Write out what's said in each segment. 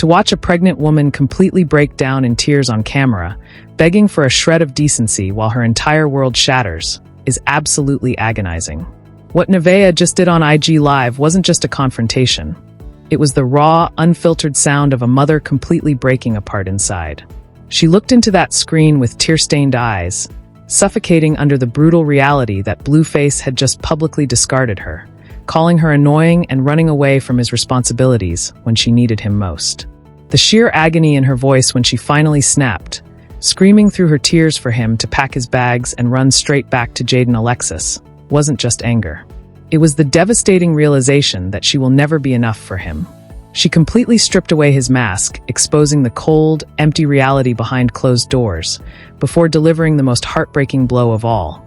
To watch a pregnant woman completely break down in tears on camera, begging for a shred of decency while her entire world shatters, is absolutely agonizing. What Nevaeh just did on IG Live wasn't just a confrontation. It was the raw, unfiltered sound of a mother completely breaking apart inside. She looked into that screen with tear-stained eyes, suffocating under the brutal reality that Blueface had just publicly discarded her, calling her annoying and running away from his responsibilities when she needed him most. The sheer agony in her voice when she finally snapped, screaming through her tears for him to pack his bags and run straight back to Jade and Alexis, wasn't just anger. It was the devastating realization that she will never be enough for him. She completely stripped away his mask, exposing the cold, empty reality behind closed doors, before delivering the most heartbreaking blow of all,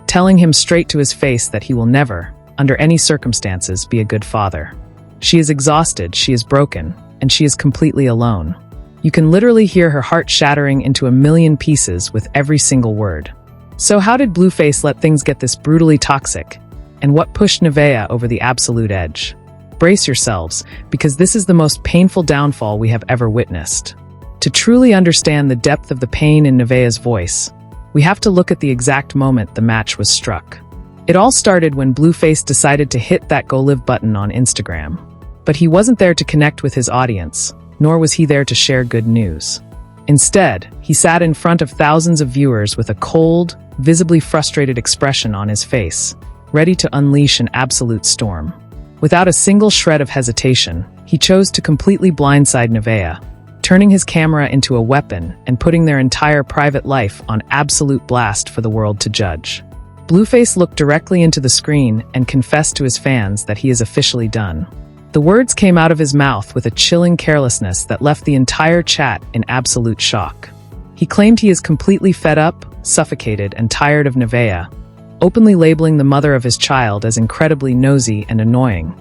telling him straight to his face that he will never, under any circumstances, be a good father. She is exhausted, she is broken, and she is completely alone. You can literally hear her heart shattering into a million pieces with every single word. So how did Blueface let things get this brutally toxic? And what pushed Nevaeh over the absolute edge? Brace yourselves, because this is the most painful downfall we have ever witnessed. To truly understand the depth of the pain in Nevaeh's voice, we have to look at the exact moment the match was struck. It all started when Blueface decided to hit that Go Live button on Instagram. But he wasn't there to connect with his audience, nor was he there to share good news. Instead, he sat in front of thousands of viewers with a cold, visibly frustrated expression on his face, ready to unleash an absolute storm. Without a single shred of hesitation, he chose to completely blindside Nevaeh, turning his camera into a weapon and putting their entire private life on absolute blast for the world to judge. Blueface looked directly into the screen and confessed to his fans that he is officially done. The words came out of his mouth with a chilling carelessness that left the entire chat in absolute shock. He claimed he is completely fed up, suffocated, and tired of Nevaeh, openly labeling the mother of his child as incredibly nosy and annoying.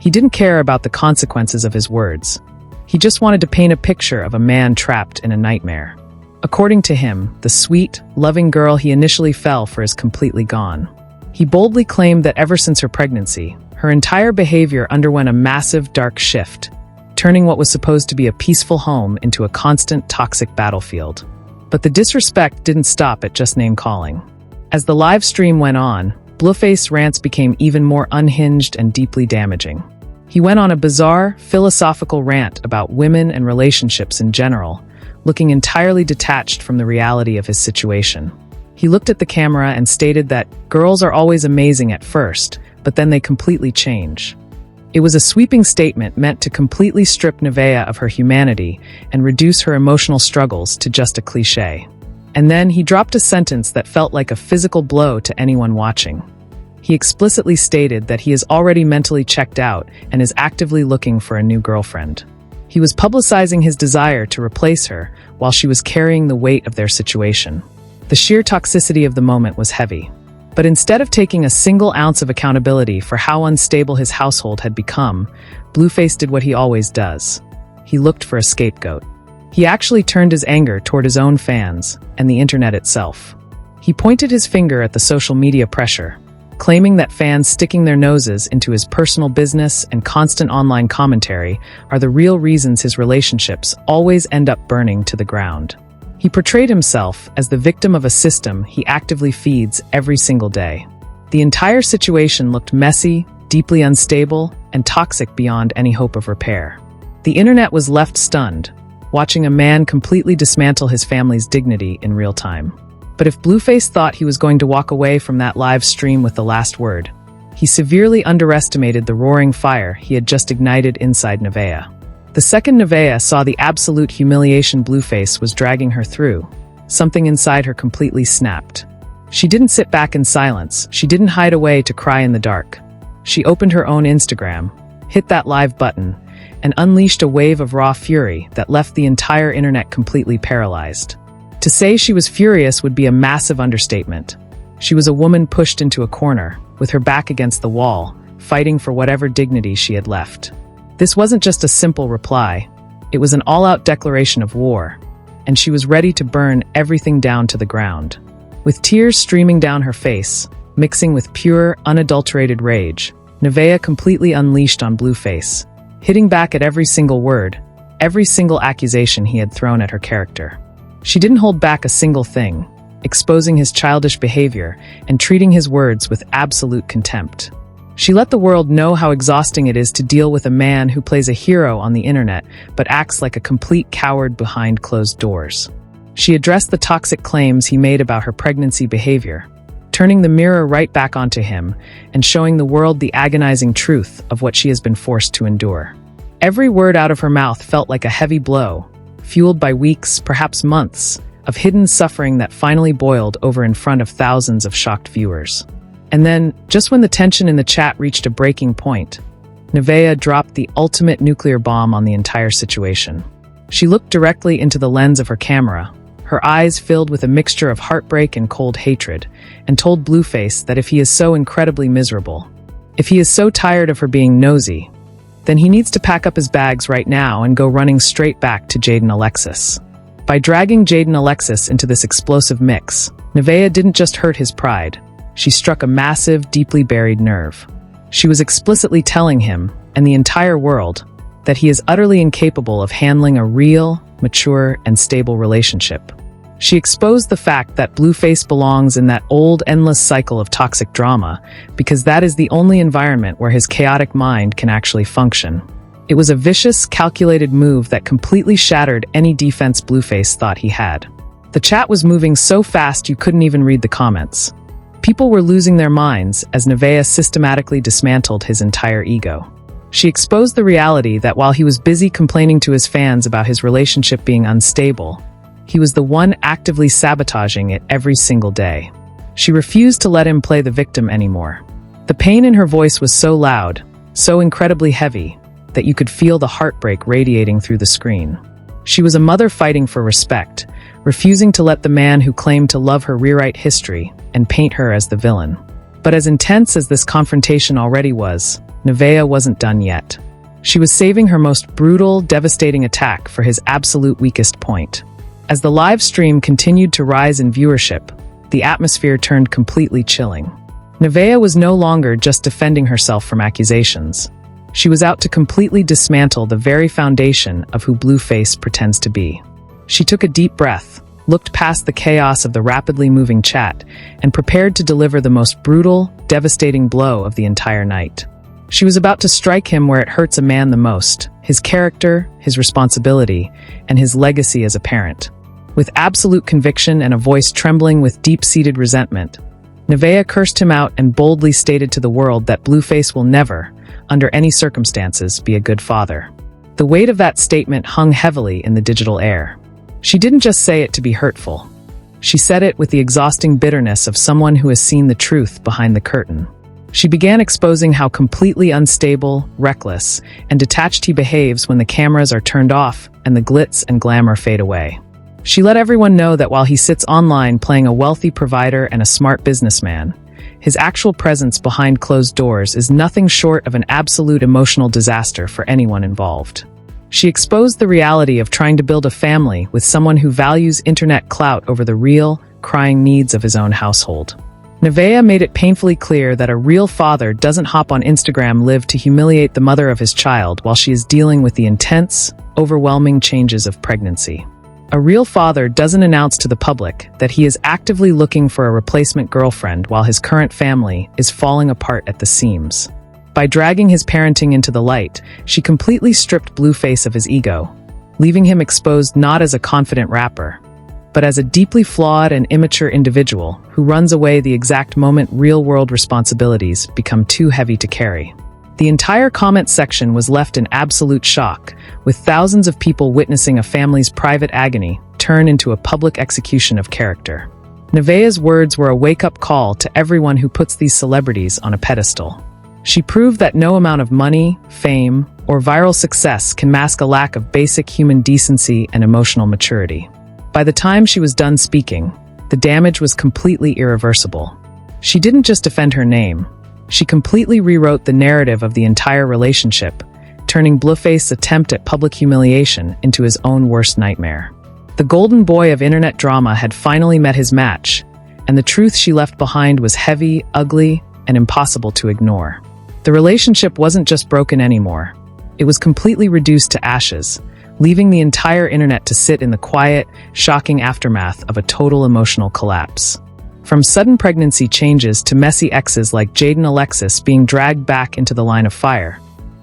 He didn't care about the consequences of his words. He just wanted to paint a picture of a man trapped in a nightmare. According to him, the sweet, loving girl he initially fell for is completely gone. He boldly claimed that ever since her pregnancy, her entire behavior underwent a massive, dark shift, turning what was supposed to be a peaceful home into a constant, toxic battlefield. But the disrespect didn't stop at just name-calling. As the live stream went on, Blueface's rants became even more unhinged and deeply damaging. He went on a bizarre, philosophical rant about women and relationships in general, looking entirely detached from the reality of his situation. He looked at the camera and stated that girls are always amazing at first, but then they completely change. It was a sweeping statement meant to completely strip Nevaeh of her humanity and reduce her emotional struggles to just a cliché. And then he dropped a sentence that felt like a physical blow to anyone watching. He explicitly stated that he is already mentally checked out and is actively looking for a new girlfriend. He was publicizing his desire to replace her while she was carrying the weight of their situation. The sheer toxicity of the moment was heavy. But instead of taking a single ounce of accountability for how unstable his household had become, Blueface did what he always does. He looked for a scapegoat. He actually turned his anger toward his own fans and the internet itself. He pointed his finger at the social media pressure, claiming that fans sticking their noses into his personal business and constant online commentary are the real reasons his relationships always end up burning to the ground. He portrayed himself as the victim of a system he actively feeds every single day. The entire situation looked messy, deeply unstable, and toxic beyond any hope of repair. The internet was left stunned, watching a man completely dismantle his family's dignity in real time. But if Blueface thought he was going to walk away from that live stream with the last word, he severely underestimated the roaring fire he had just ignited inside Nevaeh. The second Nevaeh saw the absolute humiliation Blueface was dragging her through, something inside her completely snapped. She didn't sit back in silence. She didn't hide away to cry in the dark. She opened her own Instagram, hit that live button, and unleashed a wave of raw fury that left the entire internet completely paralyzed. To say she was furious would be a massive understatement. She was a woman pushed into a corner, with her back against the wall, fighting for whatever dignity she had left. This wasn't just a simple reply. It was an all-out declaration of war, and she was ready to burn everything down to the ground. With tears streaming down her face, mixing with pure, unadulterated rage, Nevaeh completely unleashed on Blueface, hitting back at every single word, every single accusation he had thrown at her character. She didn't hold back a single thing, exposing his childish behavior and treating his words with absolute contempt. She let the world know how exhausting it is to deal with a man who plays a hero on the internet but acts like a complete coward behind closed doors. She addressed the toxic claims he made about her pregnancy behavior, turning the mirror right back onto him and showing the world the agonizing truth of what she has been forced to endure. Every word out of her mouth felt like a heavy blow, fueled by weeks, perhaps months, of hidden suffering that finally boiled over in front of thousands of shocked viewers. And then, just when the tension in the chat reached a breaking point, Nevaeh dropped the ultimate nuclear bomb on the entire situation. She looked directly into the lens of her camera, her eyes filled with a mixture of heartbreak and cold hatred, and told Blueface that if he is so incredibly miserable, if he is so tired of her being nosy, then he needs to pack up his bags right now and go running straight back to Jaden Alexis. By dragging Jaden Alexis into this explosive mix, Nevaeh didn't just hurt his pride, she struck a massive, deeply buried nerve. She was explicitly telling him, and the entire world, that he is utterly incapable of handling a real, mature, and stable relationship. She exposed the fact that Blueface belongs in that old, endless cycle of toxic drama, because that is the only environment where his chaotic mind can actually function. It was a vicious, calculated move that completely shattered any defense Blueface thought he had. The chat was moving so fast you couldn't even read the comments. People were losing their minds as Nevaeh systematically dismantled his entire ego. She exposed the reality that while he was busy complaining to his fans about his relationship being unstable, he was the one actively sabotaging it every single day. She refused to let him play the victim anymore. The pain in her voice was so loud, so incredibly heavy, that you could feel the heartbreak radiating through the screen. She was a mother fighting for respect, refusing to let the man who claimed to love her rewrite history and paint her as the villain. But as intense as this confrontation already was, Nevaeh wasn't done yet. She was saving her most brutal, devastating attack for his absolute weakest point. As the live stream continued to rise in viewership, the atmosphere turned completely chilling. Nevaeh was no longer just defending herself from accusations. She was out to completely dismantle the very foundation of who Blueface pretends to be. She took a deep breath, looked past the chaos of the rapidly moving chat, and prepared to deliver the most brutal, devastating blow of the entire night. She was about to strike him where it hurts a man the most: his character, his responsibility, and his legacy as a parent. With absolute conviction and a voice trembling with deep-seated resentment, Nevaeh cursed him out and boldly stated to the world that Blueface will never, under any circumstances, be a good father. The weight of that statement hung heavily in the digital air. She didn't just say it to be hurtful. She said it with the exhausting bitterness of someone who has seen the truth behind the curtain. She began exposing how completely unstable, reckless, and detached he behaves when the cameras are turned off and the glitz and glamour fade away. She let everyone know that while he sits online playing a wealthy provider and a smart businessman, his actual presence behind closed doors is nothing short of an absolute emotional disaster for anyone involved. She exposed the reality of trying to build a family with someone who values internet clout over the real, crying needs of his own household. Nevaeh made it painfully clear that a real father doesn't hop on Instagram Live to humiliate the mother of his child while she is dealing with the intense, overwhelming changes of pregnancy. A real father doesn't announce to the public that he is actively looking for a replacement girlfriend while his current family is falling apart at the seams. By dragging his parenting into the light, she completely stripped Blueface of his ego, leaving him exposed not as a confident rapper, but as a deeply flawed and immature individual who runs away the exact moment real-world responsibilities become too heavy to carry. The entire comment section was left in absolute shock, with thousands of people witnessing a family's private agony turn into a public execution of character. Nevaeh's words were a wake-up call to everyone who puts these celebrities on a pedestal. She proved that no amount of money, fame, or viral success can mask a lack of basic human decency and emotional maturity. By the time she was done speaking, the damage was completely irreversible. She didn't just defend her name. She completely rewrote the narrative of the entire relationship, turning Blueface's attempt at public humiliation into his own worst nightmare. The golden boy of internet drama had finally met his match, and the truth she left behind was heavy, ugly, and impossible to ignore. The relationship wasn't just broken anymore. It was completely reduced to ashes, leaving the entire internet to sit in the quiet, shocking aftermath of a total emotional collapse. From sudden pregnancy changes to messy exes like Jaden Alexis being dragged back into the line of fire,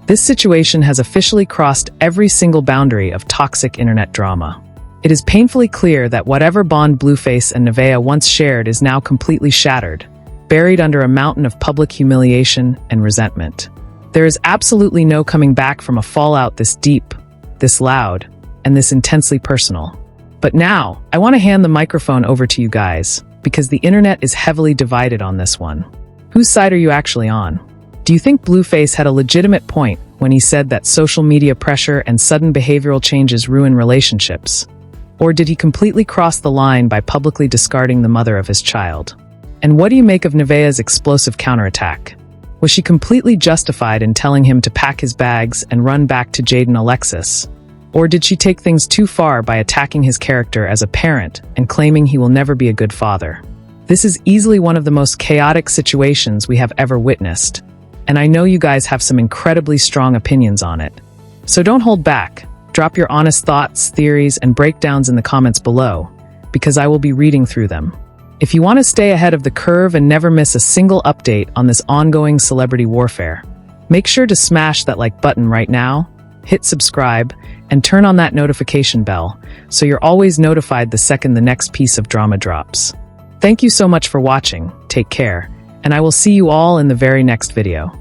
this situation has officially crossed every single boundary of toxic internet drama. It is painfully clear that whatever bond Blueface and Nevaeh once shared is now completely shattered, buried under a mountain of public humiliation and resentment. There is absolutely no coming back from a fallout this deep, this loud, and this intensely personal. But now, I want to hand the microphone over to you guys, because the internet is heavily divided on this one. Whose side are you actually on? Do you think Blueface had a legitimate point when he said that social media pressure and sudden behavioral changes ruin relationships? Or did he completely cross the line by publicly discarding the mother of his child? And what do you make of Nevaeh's explosive counterattack? Was she completely justified in telling him to pack his bags and run back to Jaden Alexis? Or did she take things too far by attacking his character as a parent and claiming he will never be a good father? This is easily one of the most chaotic situations we have ever witnessed, and I know you guys have some incredibly strong opinions on it. So don't hold back. Drop your honest thoughts, theories, and breakdowns in the comments below, because I will be reading through them. If you want to stay ahead of the curve and never miss a single update on this ongoing celebrity warfare, make sure to smash that like button right now, hit subscribe, and turn on that notification bell so you're always notified the second the next piece of drama drops. Thank you so much for watching, take care, and I will see you all in the very next video.